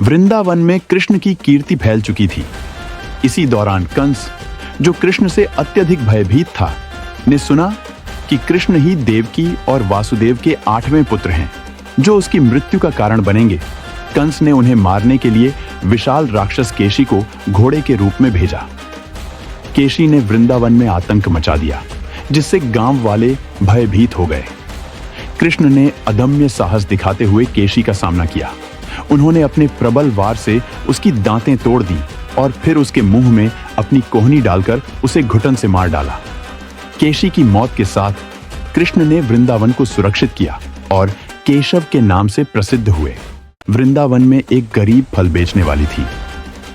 वृंदावन में कृष्ण की कीर्ति फैल चुकी थी। इसी दौरान कंस, जो कृष्ण से अत्यधिक भयभीत था, ने सुना कि कृष्ण ही देवकी और वासुदेव के 8वें पुत्र हैं, जो उसकी मृत्यु का कारण बनेंगे। कंस ने उन्हें मारने के लिए विशाल राक्षस केशी को घोड़े के रूप में भेजा। केशी ने वृंदावन में आतंक मचा दिया, जिससे गांव वाले भयभीत हो गए। कृष्ण ने अदम्य साहस दिखाते हुए केशी का सामना किया। उन्होंने अपने प्रबल वार से उसकी दांतें तोड़ दी और फिर उसके मुंह में अपनी कोहनी डालकर उसे घुटन से मार डाला। केशी की मौत के साथ कृष्ण ने वृंदावन को सुरक्षित किया और केशव के नाम से प्रसिद्ध हुए। वृंदावन में एक गरीब फल बेचने वाली थी।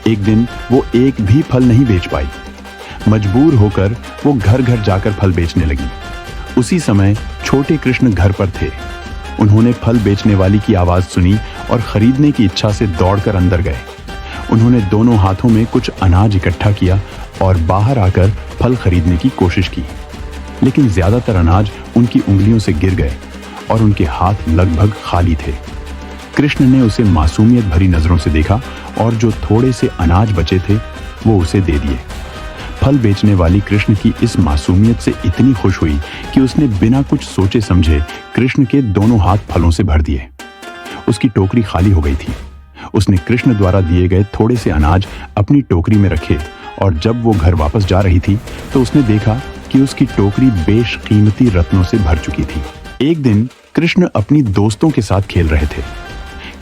एक दिन वो एक भी फल नहीं बेच पाई। मजबूर होकर वो घर घर जाकर फल बेचने लगी। उसी समय छोटे कृष्ण घर पर थे। उन्होंने फल बेचने वाली की आवाज सुनी और खरीदने की इच्छा से दौड़कर अंदर गए। उन्होंने दोनों हाथों में कुछ अनाज इकट्ठा किया और बाहर आकर फल खरीदने की कोशिश की, लेकिन ज्यादातर अनाज उनकी उंगलियों से गिर गए और उनके हाथ लगभग खाली थे। कृष्ण ने उसे मासूमियत भरी नजरों से देखा और जो थोड़े से अनाज बचे थे वो उसे दे दिए। फल बेचने वाली कृष्ण की इस मासूमियत से इतनी खुश हुई कि उसने बिना कुछ सोचे समझे कृष्ण के दोनों हाथ फलों से भर दिए। उसकी टोकरी खाली हो गई थी। उसने कृष्ण द्वारा दिए गए थोड़े से अनाज अपनी टोकरी में रखे और जब वो घर वापस जा रही थी तो उसने देखा कि उसकी टोकरी बेशकीमती रत्नों से भर चुकी थी। एक दिन कृष्ण अपनी दोस्तों के साथ खेल रहे थे।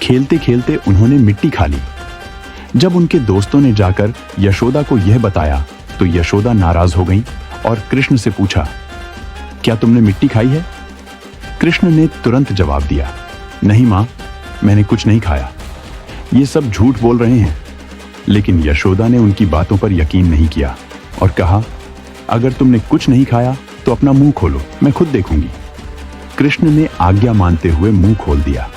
खेलते खेलते उन्होंने मिट्टी खा ली। जब उनके दोस्तों ने जाकर यशोदा को यह बताया तो यशोदा नाराज हो गईं और कृष्ण से पूछा, क्या तुमने मिट्टी खाई है? कृष्ण ने तुरंत जवाब दिया, नहीं मां, मैंने कुछ नहीं खाया। ये सब झूठ बोल रहे हैं। लेकिन यशोदा ने उनकी बातों पर यकीन नहीं किया और कहा, अगर तुमने कुछ नहीं खाया तो अपना मुंह खोलो, मैं खुद देखूंगी। कृष्ण ने आज्ञा मानते हुए मुंह खोल दिया।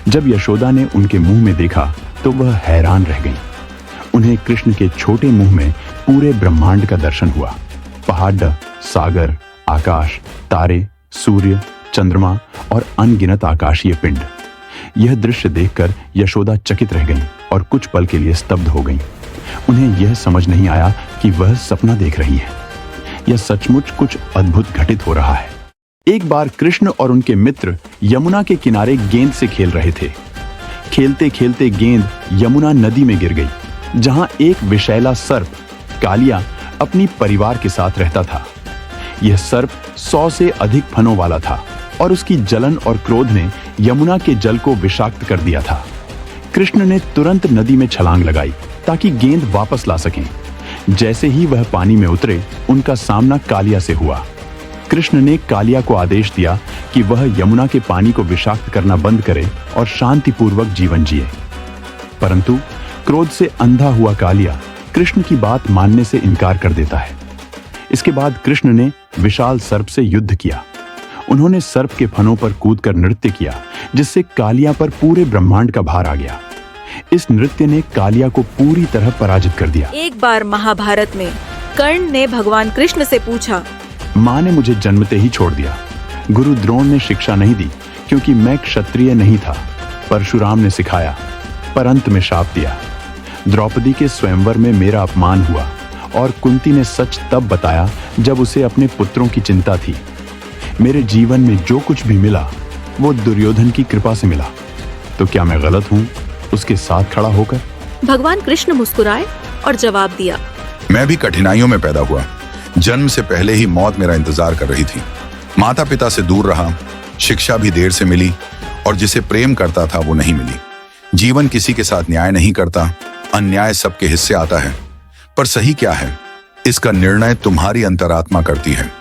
जब यशोदा ने उनके मुंह में देखा तो वह हैरान रह गई। उन्हें कृष्ण के छोटे मुंह में पूरे ब्रह्मांड का दर्शन हुआ। पहाड़, सागर, आकाश, तारे, सूर्य, चंद्रमा और अनगिनत आकाशीय पिंड। यह दृश्य देखकर यशोदा चकित रह गईं और कुछ पल के लिए स्तब्ध हो गईं। उन्हें यह समझ नहीं आया कि वह सपना देख रही है या सचमुच कुछ अद्भुत घटित हो रहा है। एक बार कृष्ण और उनके मित्र यमुना के किनारे गेंद से खेल रहे थे। खेलते खेलते गेंद यमुना नदी में गिर गई, जहां एक विषैला सर्प कालिया अपनी परिवार के साथ रहता था। यह सर्प 100 से अधिक फनों वाला था और उसकी जलन और क्रोध ने यमुना के जल को विषाक्त कर दिया था। कृष्ण ने तुरंत नदी में छलांग लगाई ताकि गेंद वापस ला सकें। जैसे ही वह पानी में उतरे, उनका सामना कालिया से हुआ। कृष्ण ने कालिया को आदेश दिया कि वह यमुना के पानी को विषाक्त करना बंद करे और शांतिपूर्वक जीवन जिए। परंतु क्रोध से अंधा हुआ कालिया कृष्ण की बात मानने से इनकार कर देता है। इसके बाद कृष्ण ने विशाल सर्प से युद्ध किया। उन्होंने सर्प के फनों पर कूदकर नृत्य किया, जिससे कालिया पर पूरे ब्रह्मांड का भार आ गया। इस नृत्य ने कालिया को पूरी तरह पराजित कर दिया। एक बार महाभारत में कर्ण ने भगवान कृष्ण से पूछा, माँ ने मुझे जन्मते ही छोड़ दिया। गुरु द्रोण ने शिक्षा नहीं दी क्योंकि मैं क्षत्रिय नहीं था। परशुराम ने सिखाया, पर अंत में शाप दिया। द्रौपदी के स्वयंवर में मेरा अपमान हुआ और कुंती ने सच तब बताया जब उसे अपने पुत्रों की चिंता थी। मेरे जीवन में जो कुछ भी मिला वो दुर्योधन की कृपा से मिला। तो क्या मैं गलत हूँ उसके साथ खड़ा होकर? भगवान कृष्ण मुस्कुराए और जवाब दिया, मैं भी कठिनाइयों में पैदा हुआ। जन्म से पहले ही मौत मेरा इंतजार कर रही थी। माता पिता से दूर रहा, शिक्षा भी देर से मिली और जिसे प्रेम करता था वो नहीं मिली। जीवन किसी के साथ न्याय नहीं करता, अन्याय सबके हिस्से आता है। पर सही क्या है, इसका निर्णय तुम्हारी अंतरात्मा करती है।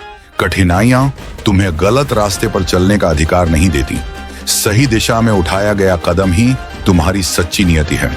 कठिनाइयां तुम्हें गलत रास्ते पर चलने का अधिकार नहीं देती। सही दिशा में उठाया गया कदम ही तुम्हारी सच्ची नियति है।